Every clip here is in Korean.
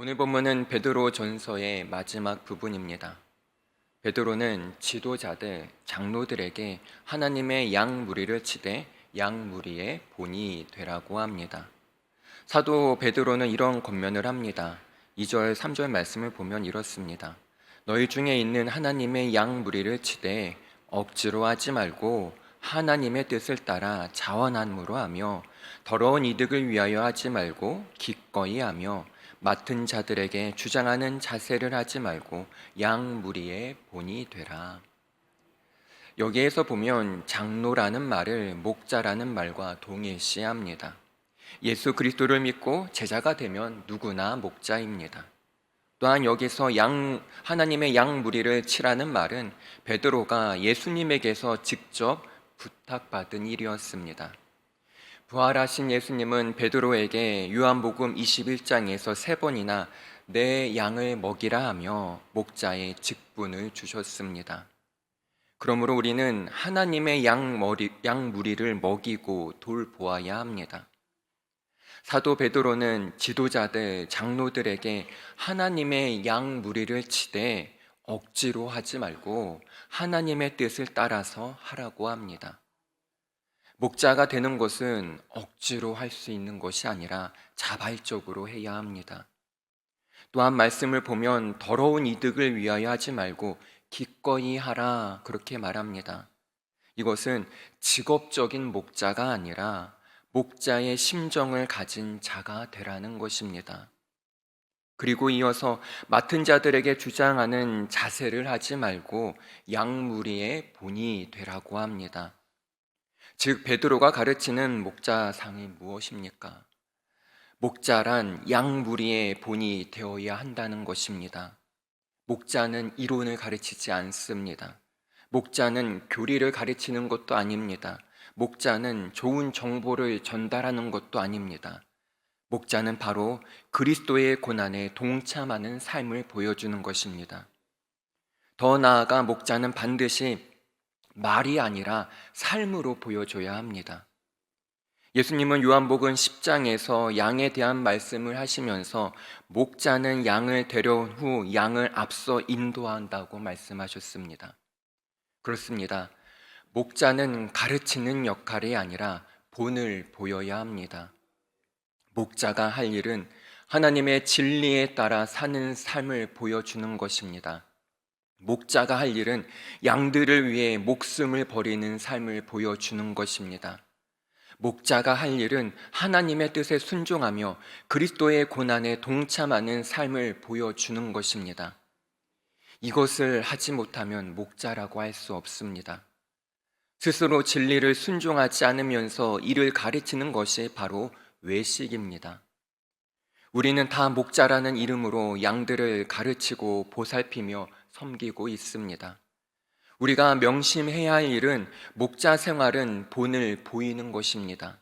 오늘 본문은 베드로 전서의 마지막 부분입니다. 베드로는 지도자들, 장로들에게 하나님의 양 무리를 치되 양 무리의 본이 되라고 합니다. 사도 베드로는 이런 권면을 합니다. 2절, 3절 말씀을 보면 이렇습니다. 너희 중에 있는 하나님의 양 무리를 치되 억지로 하지 말고 하나님의 뜻을 따라 자원함으로 하며 더러운 이득을 위하여 하지 말고 기꺼이 하며 맡은 자들에게 주장하는 자세를 하지 말고 양 무리의 본이 되라. 여기에서 보면 장로라는 말을 목자라는 말과 동일시합니다. 예수 그리스도를 믿고 제자가 되면 누구나 목자입니다. 또한 여기서 하나님의 양 무리를 치라는 말은 베드로가 예수님에게서 직접 부탁받은 일이었습니다. 부활하신 예수님은 베드로에게 요한복음 21장에서 3번이나 내 양을 먹이라 하며 목자의 직분을 주셨습니다. 그러므로 우리는 하나님의 양 무리를 먹이고 돌보아야 합니다. 사도 베드로는 지도자들, 장로들에게 하나님의 양 무리를 치되 억지로 하지 말고 하나님의 뜻을 따라서 하라고 합니다. 목자가 되는 것은 억지로 할 수 있는 것이 아니라 자발적으로 해야 합니다. 또한 말씀을 보면 더러운 이득을 위하여 하지 말고 기꺼이 하라 그렇게 말합니다. 이것은 직업적인 목자가 아니라 목자의 심정을 가진 자가 되라는 것입니다. 그리고 이어서 맡은 자들에게 주장하는 자세를 하지 말고 양무리의 본이 되라고 합니다. 즉 베드로가 가르치는 목자상이 무엇입니까? 목자란 양무리의 본이 되어야 한다는 것입니다. 목자는 이론을 가르치지 않습니다. 목자는 교리를 가르치는 것도 아닙니다. 목자는 좋은 정보를 전달하는 것도 아닙니다. 목자는 바로 그리스도의 고난에 동참하는 삶을 보여주는 것입니다. 더 나아가 목자는 반드시 말이 아니라 삶으로 보여줘야 합니다. 예수님은 요한복음 10장에서 양에 대한 말씀을 하시면서 목자는 양을 데려온 후 양을 앞서 인도한다고 말씀하셨습니다. 그렇습니다. 목자는 가르치는 역할이 아니라 본을 보여야 합니다. 목자가 할 일은 하나님의 진리에 따라 사는 삶을 보여주는 것입니다. 목자가 할 일은 양들을 위해 목숨을 버리는 삶을 보여주는 것입니다. 목자가 할 일은 하나님의 뜻에 순종하며 그리스도의 고난에 동참하는 삶을 보여주는 것입니다. 이것을 하지 못하면 목자라고 할 수 없습니다. 스스로 진리를 순종하지 않으면서 이를 가르치는 것이 바로 외식입니다. 우리는 다 목자라는 이름으로 양들을 가르치고 보살피며 섬기고 있습니다. 우리가 명심해야 할 일은 목자 생활은 본을 보이는 것입니다.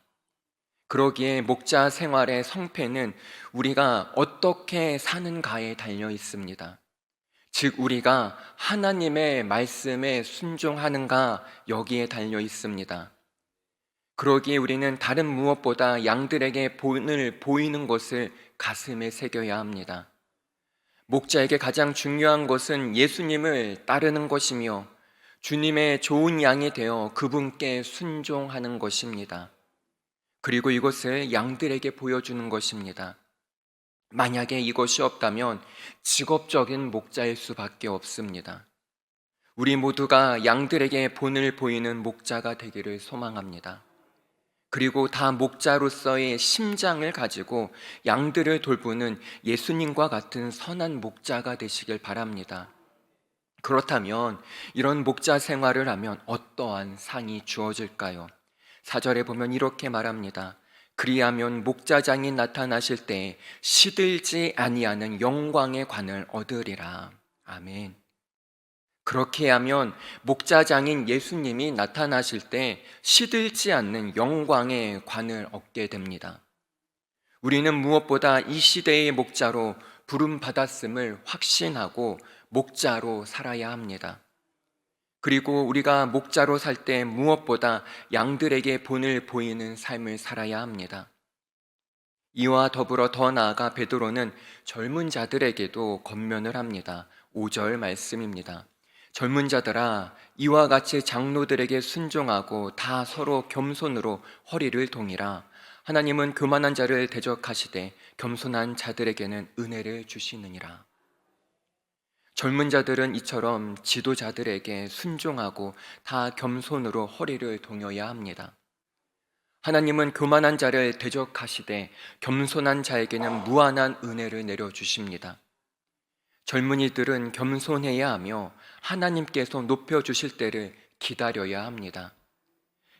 그러기에 목자 생활의 성패는 우리가 어떻게 사는가에 달려 있습니다. 즉 우리가 하나님의 말씀에 순종하는가 여기에 달려 있습니다. 그러기에 우리는 다른 무엇보다 양들에게 본을 보이는 것을 가슴에 새겨야 합니다. 목자에게 가장 중요한 것은 예수님을 따르는 것이며 주님의 좋은 양이 되어 그분께 순종하는 것입니다. 그리고 이것을 양들에게 보여주는 것입니다. 만약에 이것이 없다면 직업적인 목자일 수밖에 없습니다. 우리 모두가 양들에게 본을 보이는 목자가 되기를 소망합니다. 그리고 다 목자로서의 심장을 가지고 양들을 돌보는 예수님과 같은 선한 목자가 되시길 바랍니다. 그렇다면 이런 목자 생활을 하면 어떠한 상이 주어질까요? 4절에 보면 이렇게 말합니다. 그리하면 목자장이 나타나실 때 시들지 아니하는 영광의 관을 얻으리라. 아멘. 그렇게 하면 목자장인 예수님이 나타나실 때 시들지 않는 영광의 관을 얻게 됩니다. 우리는 무엇보다 이 시대의 목자로 부름 받았음을 확신하고 목자로 살아야 합니다. 그리고 우리가 목자로 살 때 무엇보다 양들에게 본을 보이는 삶을 살아야 합니다. 이와 더불어 더 나아가 베드로는 젊은 자들에게도 권면을 합니다. 5절 말씀입니다. 젊은 자들아, 이와 같이 장로들에게 순종하고 다 서로 겸손으로 허리를 동이라. 하나님은 교만한 자를 대적하시되 겸손한 자들에게는 은혜를 주시느니라. 젊은 자들은 이처럼 지도자들에게 순종하고 다 겸손으로 허리를 동여야 합니다. 하나님은 교만한 자를 대적하시되 겸손한 자에게는 무한한 은혜를 내려주십니다. 젊은이들은 겸손해야 하며 하나님께서 높여주실 때를 기다려야 합니다.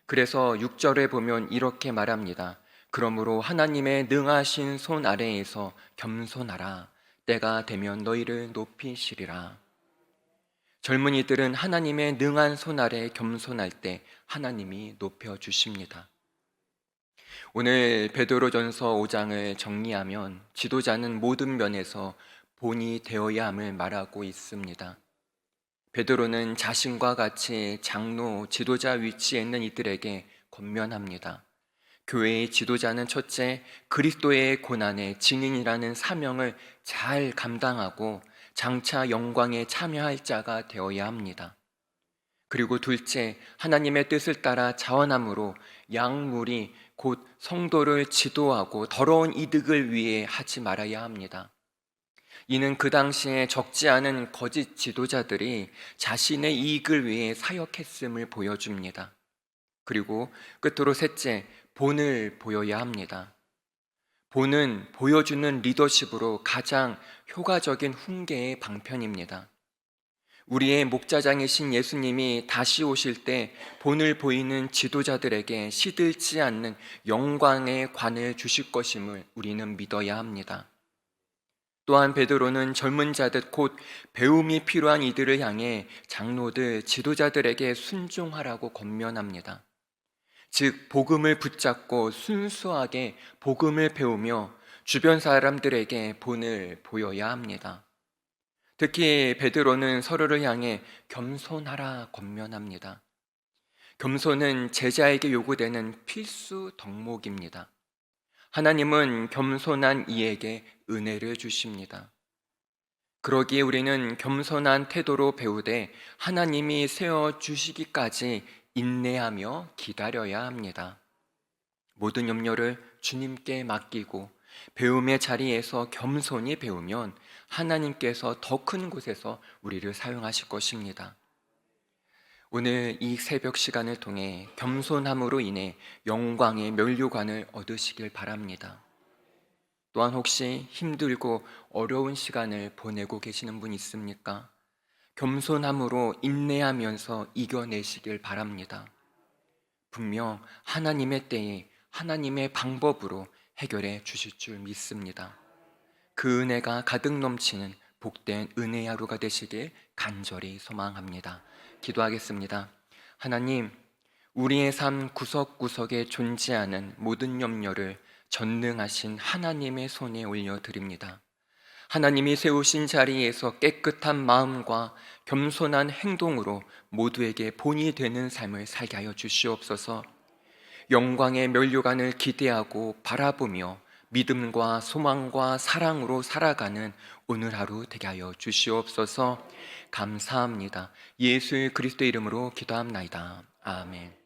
그래서 6절에 보면 이렇게 말합니다. 그러므로 하나님의 능하신 손 아래에서 겸손하라. 때가 되면 너희를 높이시리라. 젊은이들은 하나님의 능한 손 아래 겸손할 때 하나님이 높여주십니다. 오늘 베드로전서 5장을 정리하면 지도자는 모든 면에서 본이 되어야 함을 말하고 있습니다. 베드로는 자신과 같이 장로, 지도자 위치에 있는 이들에게 권면합니다. 교회의 지도자는 첫째, 그리스도의 고난의 증인이라는 사명을 잘 감당하고 장차 영광에 참여할 자가 되어야 합니다. 그리고 둘째, 하나님의 뜻을 따라 자원함으로 양물이 곧 성도를 지도하고 더러운 이득을 위해 하지 말아야 합니다. 이는 그 당시에 적지 않은 거짓 지도자들이 자신의 이익을 위해 사역했음을 보여줍니다. 그리고 끝으로 셋째, 본을 보여야 합니다. 본은 보여주는 리더십으로 가장 효과적인 훈계의 방편입니다. 우리의 목자장이신 예수님이 다시 오실 때 본을 보이는 지도자들에게 시들지 않는 영광의 관을 주실 것임을 우리는 믿어야 합니다. 또한 베드로는 젊은 자들 곧 배움이 필요한 이들을 향해 장로들, 지도자들에게 순종하라고 권면합니다. 즉 복음을 붙잡고 순수하게 복음을 배우며 주변 사람들에게 본을 보여야 합니다. 특히 베드로는 서로를 향해 겸손하라 권면합니다. 겸손은 제자에게 요구되는 필수 덕목입니다. 하나님은 겸손한 이에게 은혜를 주십니다. 그러기에 우리는 겸손한 태도로 배우되 하나님이 세워주시기까지 인내하며 기다려야 합니다. 모든 염려를 주님께 맡기고 배움의 자리에서 겸손히 배우면 하나님께서 더 큰 곳에서 우리를 사용하실 것입니다. 오늘 이 새벽 시간을 통해 겸손함으로 인해 영광의 면류관을 얻으시길 바랍니다. 또한 혹시 힘들고 어려운 시간을 보내고 계시는 분 있습니까? 겸손함으로 인내하면서 이겨내시길 바랍니다. 분명 하나님의 때에 하나님의 방법으로 해결해 주실 줄 믿습니다. 그 은혜가 가득 넘치는 복된 은혜의 하루가 되시길 간절히 소망합니다. 기도하겠습니다. 하나님, 우리의 삶 구석구석에 존재하는 모든 염려를 전능하신 하나님의 손에 올려드립니다. 하나님이 세우신 자리에서 깨끗한 마음과 겸손한 행동으로 모두에게 본이 되는 삶을 살게 하여 주시옵소서. 영광의 면류관을 기대하고 바라보며 믿음과 소망과 사랑으로 살아가는 오늘 하루 되게 하여 주시옵소서. 감사합니다. 예수 그리스도의 이름으로 기도합나이다. 아멘.